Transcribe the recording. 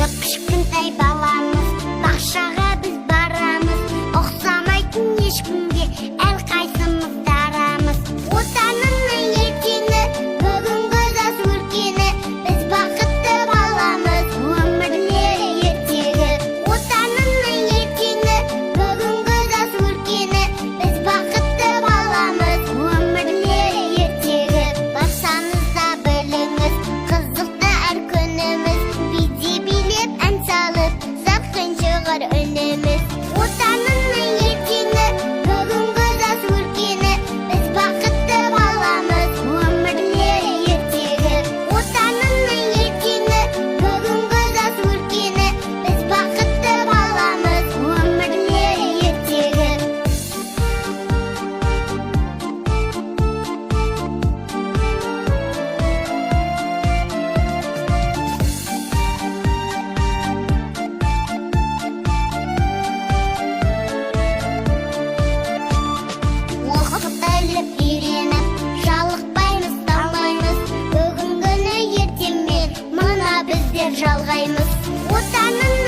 Кішкентай баламыз, бақшаға біз барамыз, ұқсамайтын ешкімге әрқайсымыз дарамыз. Отанының ертеңі, бүгінгі жас өркені, біз бақытты баламыз, өмірлері ертегі. Отанының ертеңі, бүгінгі жас өркені, біз бақытты баламыз, өмірлері ертегі. Барсаңызда біліңіз, қызықты әр күніміз, биде билеп ән салып, жарқын шығар үніміз. Отанының ертеңі, бүгінгі жас өркені, біз бақытты баламыз, өмірлері ертегі. Отанының ертеңі, бүгінгі жас өркені, біз бақытты баламыз, өмірлері ертегі. Оқып біліп үйреніп, жалықпаймыз, талмаймыз, бүгінгіні ертеңмен мына біздер жалғаймыз. Отанын